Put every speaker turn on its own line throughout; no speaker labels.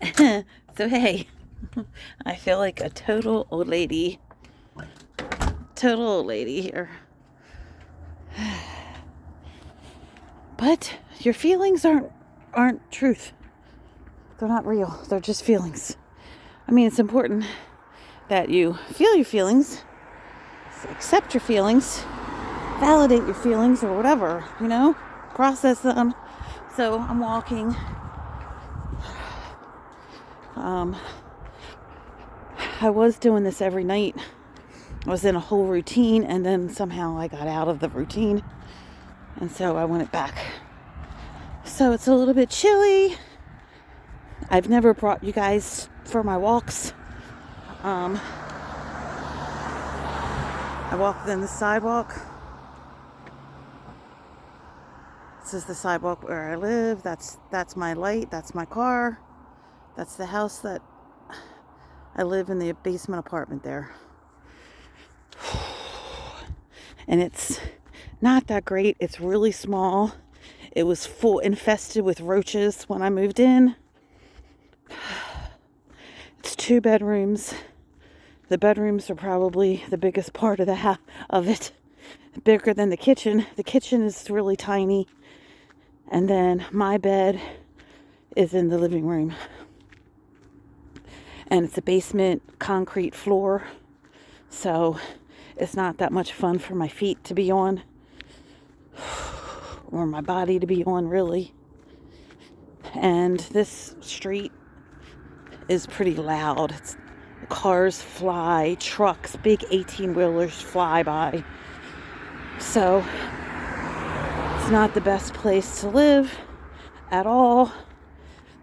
So hey, I feel like a total old lady. Total old lady here. But your feelings aren't truth. They're not real. They're just feelings. I mean, it's important that you feel your feelings, accept your feelings, validate your feelings or whatever, process them. So I'm walking. I was doing this every night. I was in a whole routine, and then somehow I got out of the routine, and so I went back. So it's a little bit chilly. I've never brought you guys for my walks. I walked in the sidewalk. This is the sidewalk where I live. That's my light. That's my car. That's the house that I live in, the basement apartment there. And it's not that great. It's really small. It was full infested with roaches when I moved in. It's 2 bedrooms. The bedrooms are probably the biggest part of of it. Bigger than the kitchen. The kitchen is really tiny. And then my bed is in the living room. And it's a basement concrete floor. So it's not that much fun for my feet to be on. Or my body to be on, really. And this street is pretty loud. Cars fly, trucks, big 18-wheelers fly by. So it's not the best place to live at all.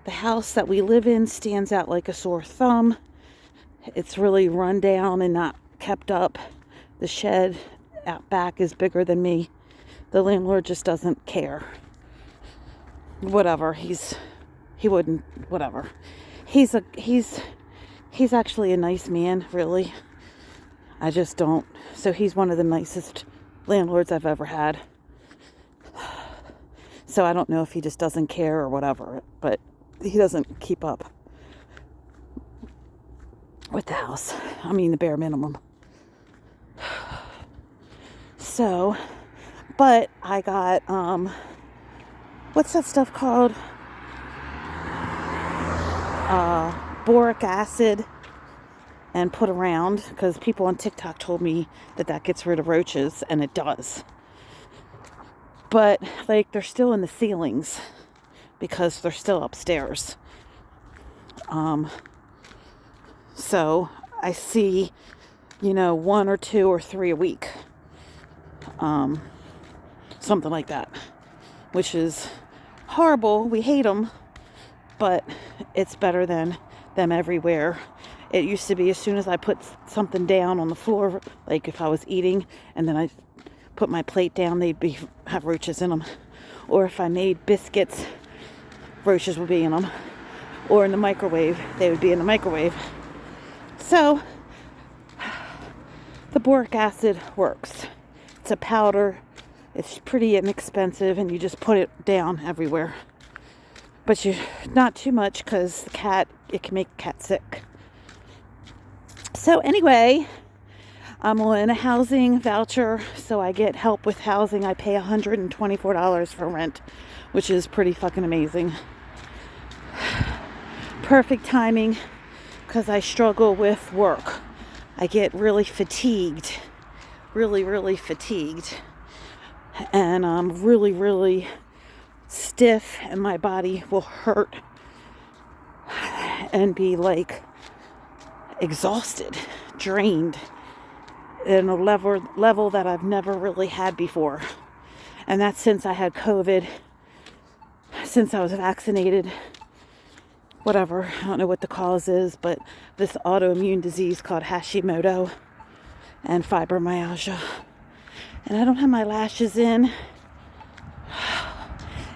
The house that we live in stands out like a sore thumb. It's really run down and not kept up. The shed out back is bigger than me. The landlord just doesn't care. Whatever, he wouldn't, whatever. He's actually a nice man, really. I just don't. So he's one of the nicest landlords I've ever had. So I don't know if he just doesn't care or whatever, but he doesn't keep up with the house. I mean, the bare minimum. So, but I got, what's that stuff called? Boric acid, and put around, because people on TikTok told me that gets rid of roaches, and it does. But, like, they're still in the ceilings because they're still upstairs. So I see, 1 or 2 or 3 a week. Something like that, which is horrible. We hate them, but it's better than them everywhere. It used to be as soon as I put something down on the floor, like if I was eating and then I put my plate down, they'd have roaches in them. Or if I made biscuits, roaches would be in them. Or in the microwave, they would be in the microwave. So the boric acid works. It's a powder. It's pretty inexpensive, and you just put it down everywhere. But not too much, because it can make the cat sick. So anyway, I'm on a housing voucher, so I get help with housing. I pay $124 for rent, which is pretty fucking amazing. Perfect timing, because I struggle with work. I get really fatigued. Really, really fatigued. And I'm really, really stiff, and my body will hurt and be like exhausted, drained in a level that I've never really had before. And that's since I had COVID, since I was vaccinated, whatever. I don't know what the cause is, but this autoimmune disease called Hashimoto and fibromyalgia. And I don't have my lashes in,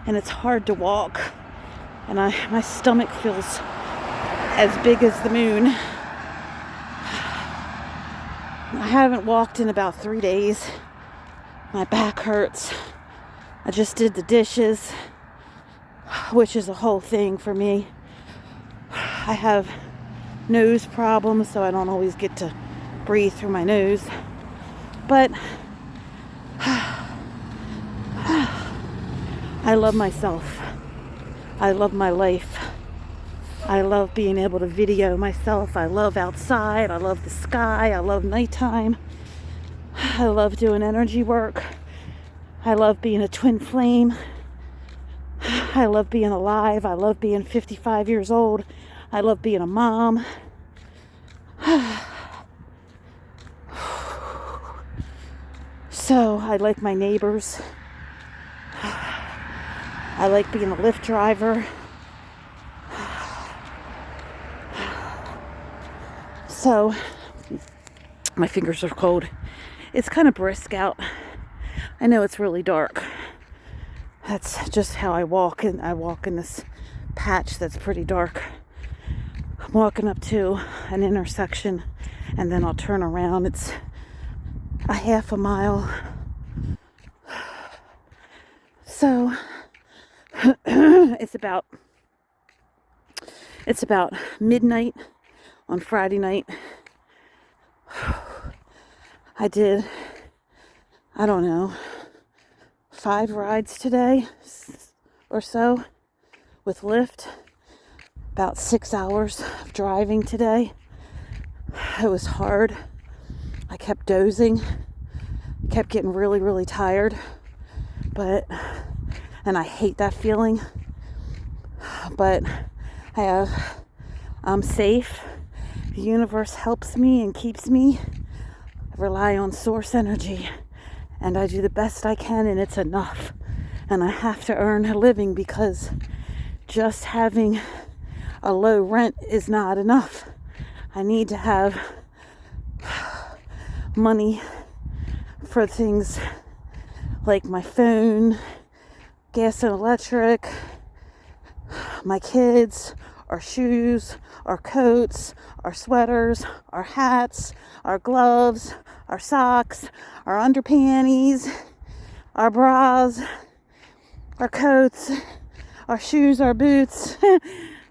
and it's hard to walk, and my stomach feels as big as the moon. I haven't walked in about 3 days. My back hurts. I just did the dishes, which is a whole thing for me. I have nose problems, so I don't always get to breathe through my nose. But I love myself. I love my life. I love being able to video myself. I love outside. I love the sky. I love nighttime. I love doing energy work. I love being a twin flame. I love being alive. I love being 55 years old. I love being a mom. So I like my neighbors. I like being a Lyft driver. So my fingers are cold. It's kind of brisk out. I know it's really dark. That's just how I walk, and I walk in this patch that's pretty dark. I'm walking up to an intersection and then I'll turn around. It's a half a mile. So it's about midnight on Friday night. I did, I don't know, 5 rides today or so with Lyft. About 6 hours of driving today. It was hard. I kept dozing. Kept getting really, really tired. And I hate that feeling. But I'm safe. The universe helps me and keeps me. I rely on source energy. And I do the best I can, and it's enough. And I have to earn a living, because just having a low rent is not enough. I need to have money for things like my phone, gas and electric, my kids, our shoes, our coats, our sweaters, our hats, our gloves, our socks, our underpanties, our bras, our coats, our shoes, our boots.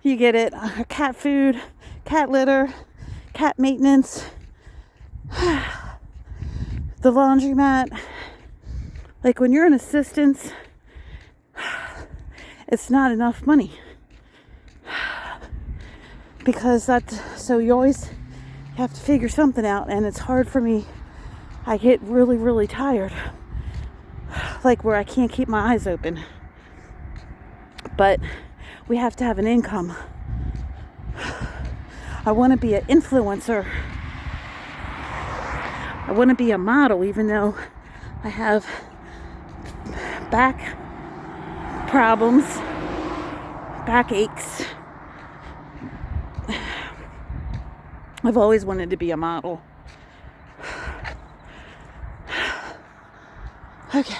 You get it. Our cat food, cat litter, cat maintenance, the laundromat. Like, when you're an assistant, it's not enough money. Because so you always have to figure something out, and it's hard for me. I get really, really tired. Like, where I can't keep my eyes open. But we have to have an income. I want to be an influencer. I want to be a model, even though I have back problems, back aches. I've always wanted to be a model. Okay.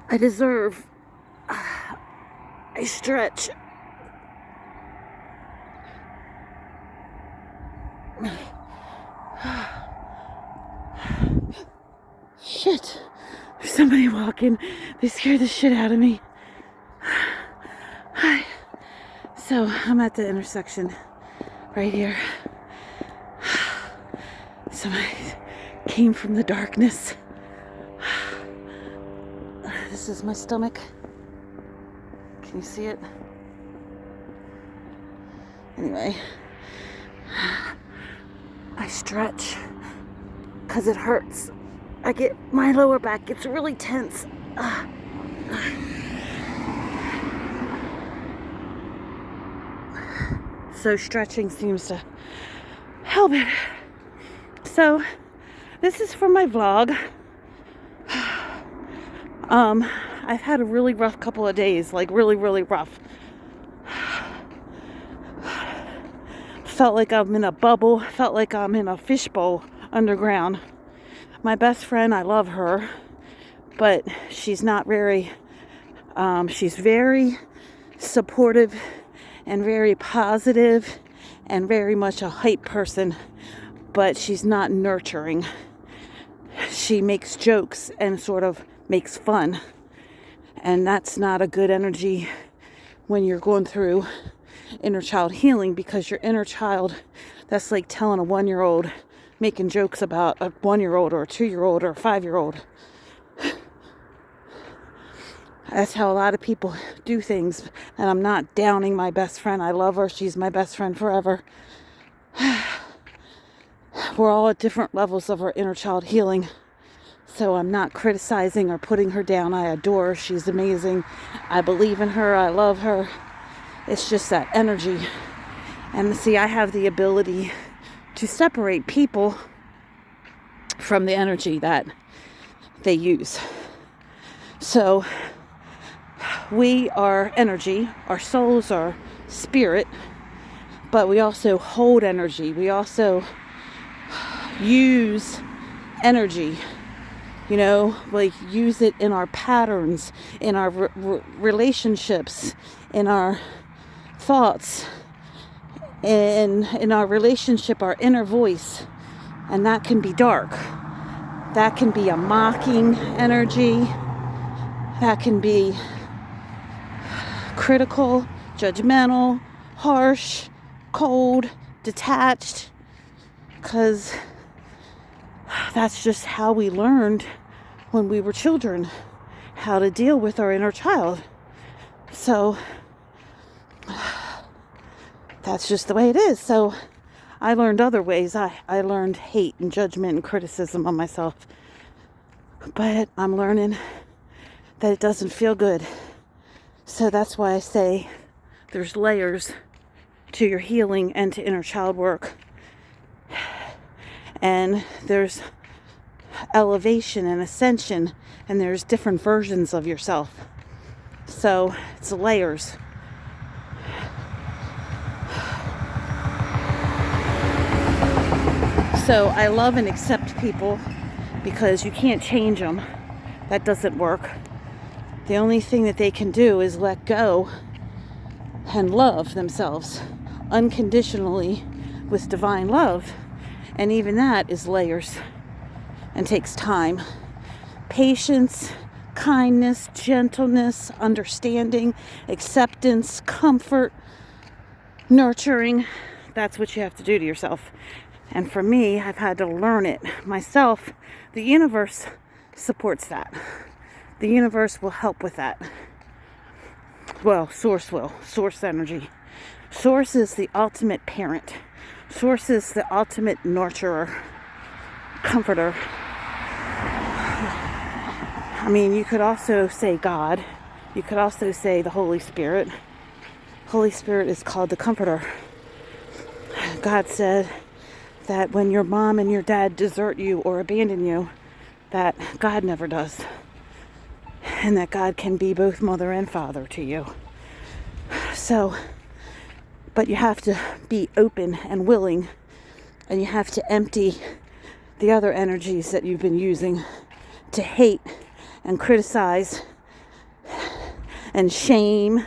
I deserve a stretch. Shit. There's somebody walking. They scared the shit out of me. Hi. So I'm at the intersection right here. Somebody came from the darkness. This is my stomach. Can you see it? Anyway, I stretch because it hurts. My lower back gets really tense. So stretching seems to help it. So this is for my vlog. I've had a really rough couple of days, like really, really rough. Felt like I'm in a bubble. Felt like I'm in a fishbowl underground. My best friend, I love her, but she's not very, she's very supportive and very positive and very much a hype person, but she's not nurturing. She makes jokes and sort of makes fun, and that's not a good energy when you're going through inner child healing, because your inner child, that's like telling a 1-year-old, making jokes about a 1-year-old or a 2-year-old or a 5-year-old. That's how a lot of people do things. And I'm not downing my best friend. I love her. She's my best friend forever. We're all at different levels of our inner child healing. So I'm not criticizing or putting her down. I adore her. She's amazing. I believe in her. I love her. It's just that energy. And see, I have the ability to separate people from the energy that they use. So we are energy. Our souls are spirit. But we also hold energy. We also use energy. You know, like use it in our patterns, in our relationships, in our thoughts, in our relationship, our inner voice. And that can be dark. That can be a mocking energy. That can be critical, judgmental, harsh, cold, detached. Because that's just how we learned when we were children, how to deal with our inner child. So that's just the way it is. So I learned other ways. I learned hate and judgment and criticism on myself. But I'm learning that it doesn't feel good. So that's why I say there's layers to your healing and to inner child work. And there's elevation and ascension, and there's different versions of yourself. So it's layers. So I love and accept people because you can't change them. That doesn't work. The only thing that they can do is let go and love themselves unconditionally with divine love. And even that is layers and takes time. Patience, kindness, gentleness, understanding, acceptance, comfort, nurturing. That's what you have to do to yourself. And for me, I've had to learn it myself. The universe supports that. The universe will help with that. Well, Source will. Source energy. Source is the ultimate parent. Source is the ultimate nurturer, comforter. I mean, you could also say God. You could also say the Holy Spirit. Holy Spirit is called the comforter. God said that when your mom and your dad desert you or abandon you, that God never does. And that God can be both mother and father to you. So, but you have to be open and willing, and you have to empty the other energies that you've been using to hate and criticize and shame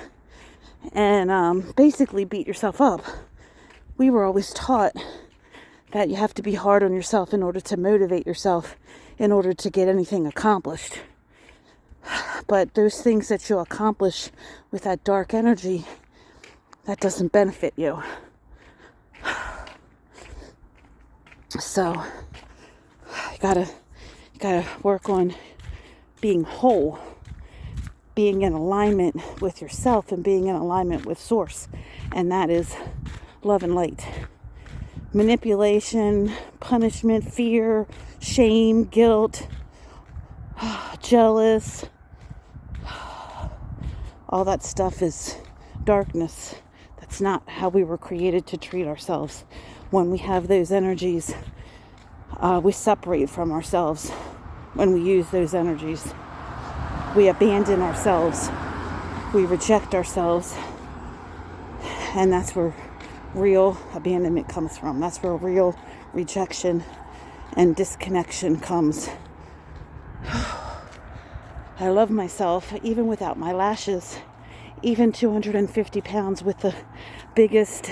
and basically beat yourself up. We were always taught that you have to be hard on yourself in order to motivate yourself, in order to get anything accomplished. But those things that you accomplish with that dark energy, that doesn't benefit you. So you gotta work on being whole, being in alignment with yourself and being in alignment with Source. And that is love and light. Manipulation, punishment, fear, shame, guilt, jealous, all that stuff is darkness. That's not how we were created to treat ourselves. When we have those energies, we separate from ourselves. When we use those energies, we abandon ourselves. We reject ourselves. And that's where real abandonment comes from. That's where real rejection and disconnection comes. I love myself even without my lashes, even 250 pounds with the biggest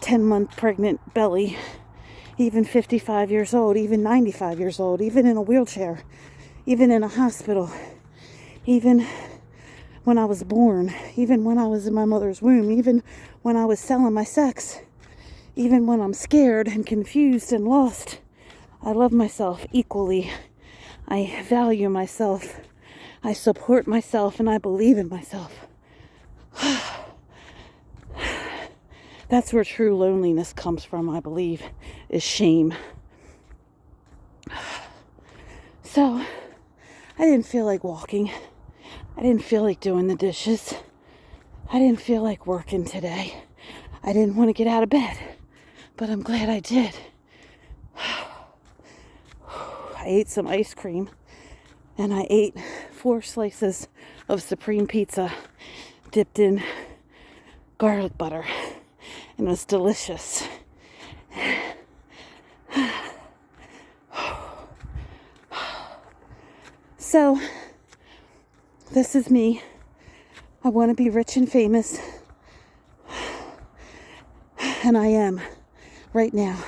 10-month pregnant belly, even 55 years old, even 95 years old, even in a wheelchair, even in a hospital, even when I was born, even when I was in my mother's womb, even when I was selling my sex, even when I'm scared and confused and lost. I love myself equally. I value myself. I support myself, and I believe in myself. That's where true loneliness comes from, I believe, is shame. So, I didn't feel like walking. I didn't feel like doing the dishes. I didn't feel like working today. I didn't want to get out of bed, but I'm glad I did. I ate some ice cream, and I ate 4 slices of supreme pizza dipped in garlic butter, and it was delicious. So, this is me. I want to be rich and famous, and I am right now.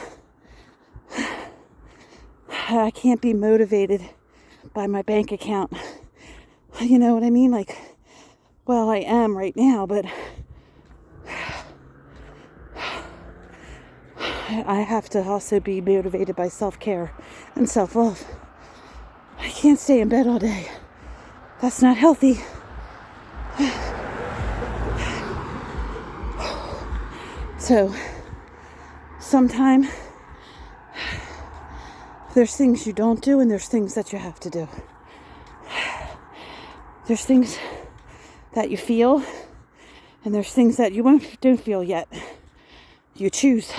I can't be motivated by my bank account. You know what I mean? Like, well, I am right now, but I have to also be motivated by self-care and self-love. I can't stay in bed all day. That's not healthy. So, sometime there's things you don't do, and there's things that you have to do. There's things that you feel, and there's things that you don't feel yet. You choose.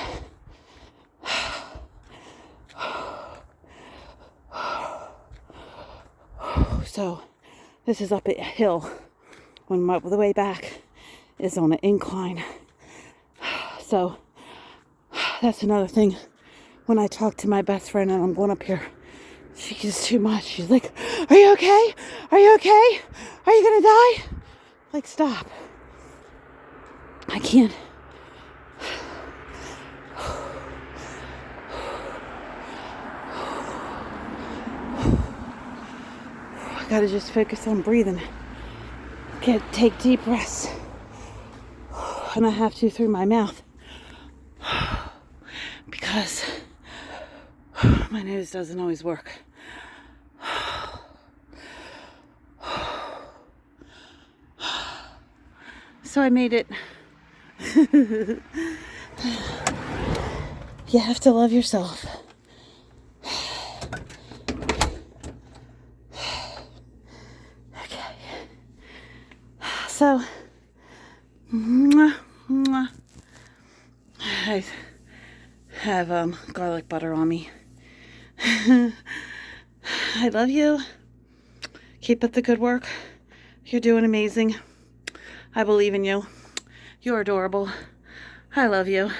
So, this is up a hill, when the way back is on an incline. So, that's another thing. When I talk to my best friend and I'm going up here, she's too much. She's like, "Are you okay? Are you okay? Are you gonna die?" Like, stop. I can't. I gotta just focus on breathing. Take deep breaths. And I have to through my mouth. Because my nose doesn't always work. So I made it. You have to love yourself. Okay. So, I have garlic butter on me. I love you. Keep up the good work. You're doing amazing. I believe in you. You're adorable. I love you.